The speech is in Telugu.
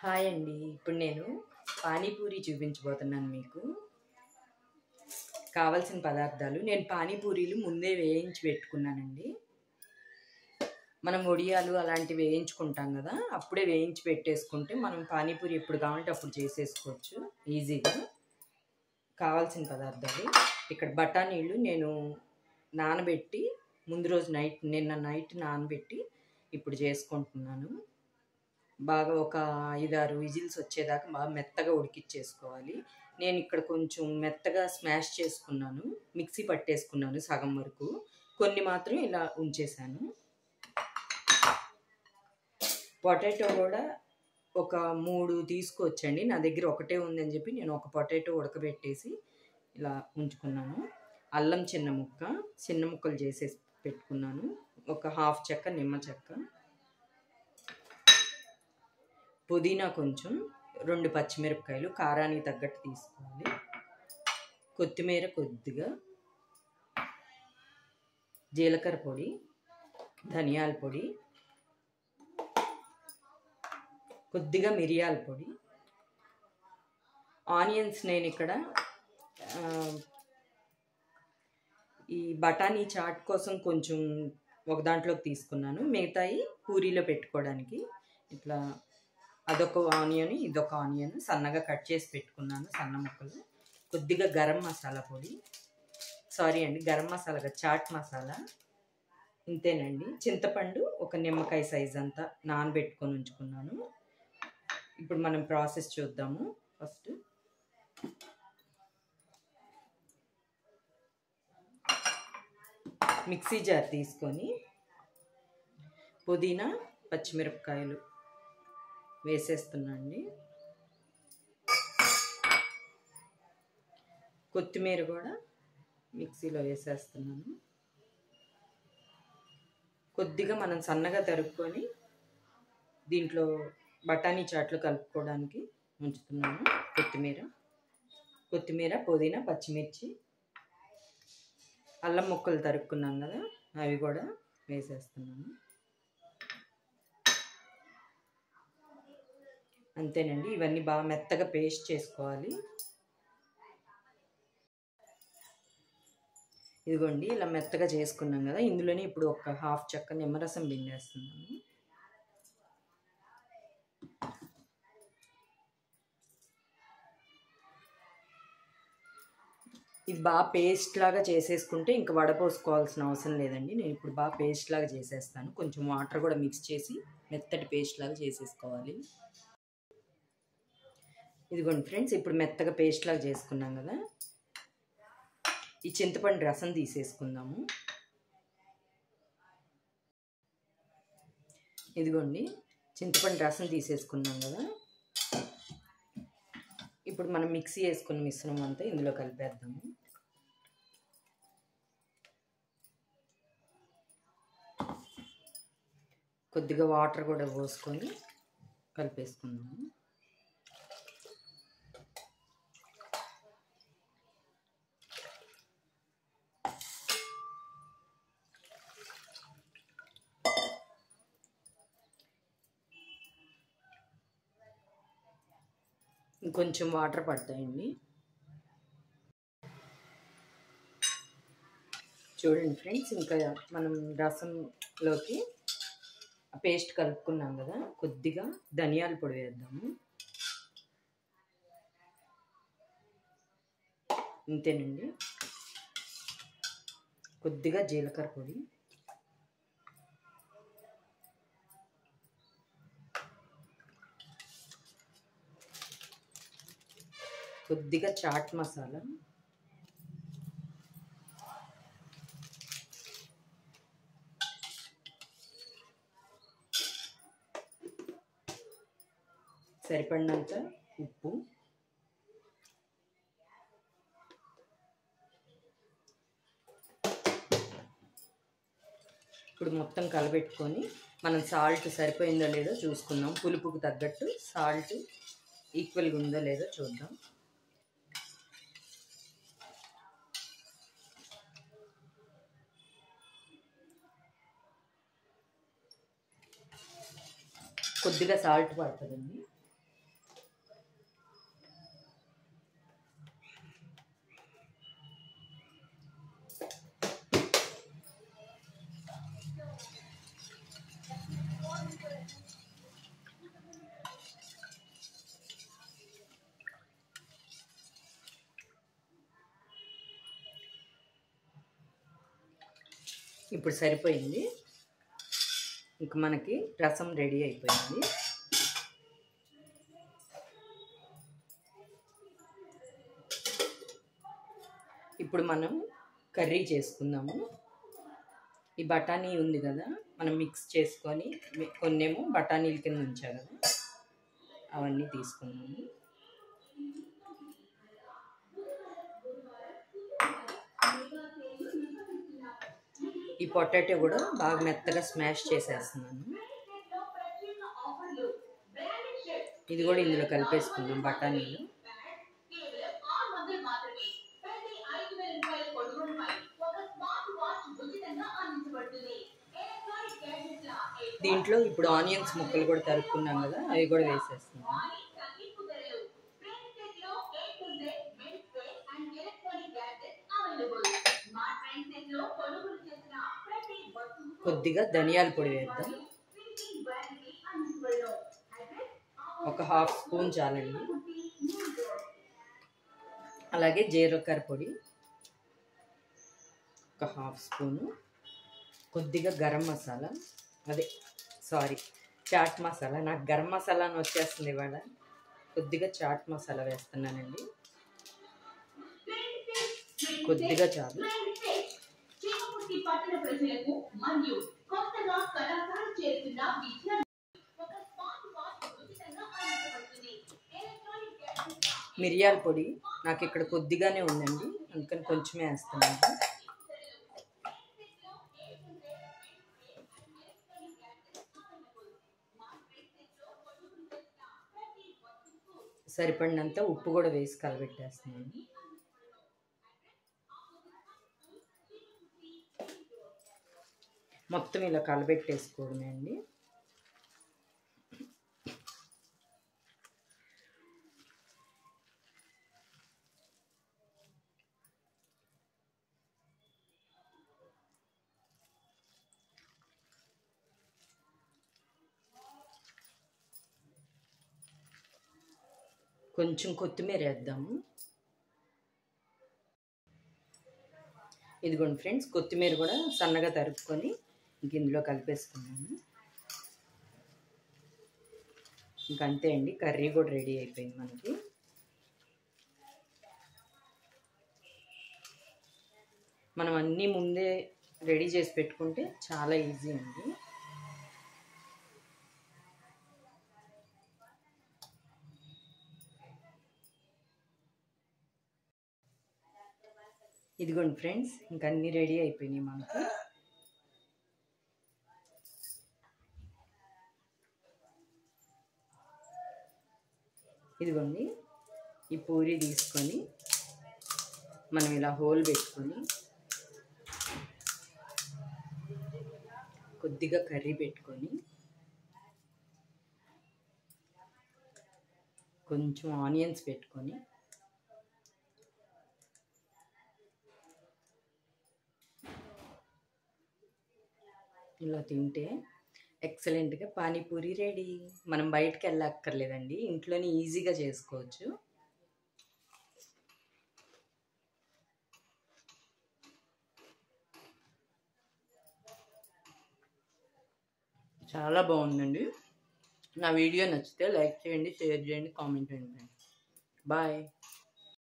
హాయ్ అండి. ఇప్పుడు నేను పానీపూరి చూపించబోతున్నాను మీకు. కావాల్సిన పదార్థాలు నేను పానీపూరీలు ముందే వేయించి పెట్టుకున్నానండి. మనం వడియాలు అలాంటివి వేయించుకుంటాం కదా, అప్పుడే వేయించి పెట్టేసుకుంటే మనం పానీపూరి ఎప్పుడు కావాలంటే అప్పుడు చేసేసుకోవచ్చు ఈజీగా. కావాల్సిన పదార్థాలు ఇక్కడ బఠానీలు నేను నానబెట్టి ముందు రోజు నిన్న నైట్ నానబెట్టి ఇప్పుడు చేసుకుంటున్నాను. బాగా ఒక 5-6 విజిల్స్ వచ్చేదాకా బాగా మెత్తగా ఉడికిచ్చేసుకోవాలి. నేను ఇక్కడ కొంచెం మెత్తగా స్మాష్ చేసుకున్నాను, మిక్సీ పట్టేసుకున్నాను సగం వరకు, కొన్ని మాత్రం ఇలా ఉంచేసాను. పొటాటో కూడా ఒక 3 తీసుకోవచ్చండి, నా దగ్గర ఒకటే ఉందని చెప్పి నేను ఒక పొటాటో ఉడకబెట్టేసి ఇలా ఉంచుకున్నాను. అల్లం చిన్న ముక్కలు చేసేసి పెట్టుకున్నాను. ఒక హాఫ్ చెక్క నిమ్మ చెక్క, పుదీనా కొంచెం, 2 పచ్చిమిరపకాయలు కారానికి తగ్గట్టు తీసుకోవాలి, కొత్తిమీర కొద్దిగా, జీలకర్ర పొడి, ధనియాల పొడి, కొద్దిగా మిరియాల పొడి, ఆనియన్స్ నేను ఇక్కడ ఈ బఠానీ చాట్ కోసం కొంచెం ఒక దాంట్లోకి తీసుకున్నాను, మిగతాయి పూరీలో పెట్టుకోవడానికి. ఇట్లా అదొక ఆనియన్, ఇదొక ఆనియన్ సన్నగా కట్ చేసి పెట్టుకున్నాను సన్న ముక్కలు. కొద్దిగా గరం మసాలా పొడి, గరం మసాలా చాట్ మసాలా. ఇంతేనండి. చింతపండు ఒక నిమ్మకాయ సైజ్ అంతా నానబెట్టుకొని ఉంచుకున్నాను. ఇప్పుడు మనం ప్రాసెస్ చూద్దాము. ఫస్ట్ మిక్సీ జార్ తీసుకొని పుదీనా పచ్చిమిరపకాయలు వేసేస్తున్నాండి, కొత్తిమీర కూడా మిక్సీలో వేసేస్తున్నాను. కొద్దిగా మనం సన్నగా తరుక్కొని దీంట్లో బఠానీ చాట్లు కలుపుకోవడానికి ఉంచుతున్నాను. కొత్తిమీర పుదీనా పచ్చిమిర్చి, అల్లం ముక్కలు తరుక్కున్నాం కదా, అవి కూడా వేసేస్తున్నాను. అంతేనండి. ఇవన్నీ బాగా మెత్తగా పేస్ట్ చేసుకోవాలి. ఇదిగోండి, ఇలా మెత్తగా చేసుకున్నాం కదా, ఇందులోనే ఇప్పుడు ఒక హాఫ్ చెక్క నిమ్మరసం పిండేస్తున్నాను. ఇది బాగా పేస్ట్ లాగా చేసేసుకుంటే ఇంకా వడపోసుకోవాల్సిన అవసరం లేదండి. నేను ఇప్పుడు బాగా పేస్ట్ లాగా చేసేస్తాను. కొంచెం వాటర్ కూడా మిక్స్ చేసి మెత్తటి పేస్ట్ లాగా చేసేసుకోవాలి. ఇదిగోండి ఫ్రెండ్స్, ఇప్పుడు మెత్తగా పేస్ట్ లాగా చేసుకున్నాం కదా, ఈ చింతపండు రసం తీసేసుకుందాము. ఇదిగోండి, చింతపండు రసం తీసేసుకున్నాం కదా, ఇప్పుడు మనం మిక్సీ వేసుకున్న మిశ్రమం అంతా ఇందులో కలిపేద్దాము. కొద్దిగా వాటర్ కూడా పోసుకొని కలిపేసుకుందాము. ఇంకొంచెం వాటర్ పడతాయండి. చూడండి ఫ్రెండ్స్, ఇంకా మనం రసంలోకి పేస్ట్ కలుపుకున్నాం కదా, కొద్దిగా ధనియాల పొడి వేద్దాము. ఇంతేనండి. కొద్దిగా జీలకర్ర పొడి, కొద్దిగా చాట్ మసాలా, సరిపడినంత ఉప్పు, ఇప్పుడు మొత్తం కలబెట్టుకొని మనం సాల్ట్ సరిపోయిందో లేదో చూసుకుందాం. పులుపుకు తగ్గట్టు సాల్ట్ ఈక్వల్గా ఉందో లేదో చూద్దాం. కొద్దిగా సాల్ట్ పడుతుందండి. ఇప్పుడు సరిపోయింది. ఇంక మనకి రసం రెడీ అయిపోయింది. ఇప్పుడు మనం కర్రీ చేసుకుందాము. ఈ బఠానీ ఉంది కదా, మనం మిక్స్ చేసుకొని కొన్నేమో బఠానీల కింద ఉంచారు కదా, అవన్నీ తీసుకున్నాము. ఈ పొటాటో కూడా బాగా మెత్తగా స్మాష్ చేసేస్తున్నాను. ఇది కూడా ఇందులో కలిపేసుకుందాం బఠానీలు. దీంట్లో ఇప్పుడు ఆనియన్స్ ముక్కలు కూడా తరుక్కున్నాం కదా, అవి కూడా వేసేస్తున్నాం. కొద్దిగా ధనియాల పొడి వేద్దాం, ఒక 1/2 స్పూన్ చాలండి. అలాగే జీలకర్ర పొడి ఒక 1/2 స్పూను, కొద్దిగా గరం మసాలా, చాట్ మసాలా. నాకు గరం మసాలా అని వచ్చేస్తుంది ఇవాళ. కొద్దిగా చాట్ మసాలా వేస్తున్నానండి, కొద్దిగా చాలు. మిరియాల పొడి నాకు ఇక్కడ కొద్దిగానే ఉందండి, అందుకని కొంచెమే వేస్తున్నాను. సరిపడినంత ఉప్పు కూడా వేసి కలబెట్టేస్తున్నాను. మొత్తం ఇలా కలబెట్టేసుకోవడమే అండి. కొంచెం కొత్తిమీర వేద్దాము. ఇదిగోండి ఫ్రెండ్స్, కొత్తిమీర కూడా సన్నగా తరుపుకొని ఇంక ఇందులో కలిపేసుకున్నాను. ఇంకంతే అండి, కర్రీ కూడా రెడీ అయిపోయింది మనకి. మనం అన్నీ ముందే రెడీ చేసి పెట్టుకుంటే చాలా ఈజీ అండి. ఇదిగోండి ఫ్రెండ్స్, ఇంక అన్నీ రెడీ అయిపోయినాయి మనకి. ఇదిగోండి, ఈ పూరి తీసుకొని మనం ఇలా హోల్ పెట్టుకొని కొద్దిగా కర్రీ పెట్టుకొని కొంచెం ఆనియన్స్ పెట్టుకొని ఇలా తింటే ఎక్సలెంట్గా పానీపూరి రెడీ. మనం బయటకు వెళ్ళక్కర్లేదండి, ఇంట్లోనే ఈజీగా చేసుకోవచ్చు. చాలా బాగుందండి. నా వీడియో నచ్చితే లైక్ చేయండి, షేర్ చేయండి, కామెంట్ చేయండి. బాయ్.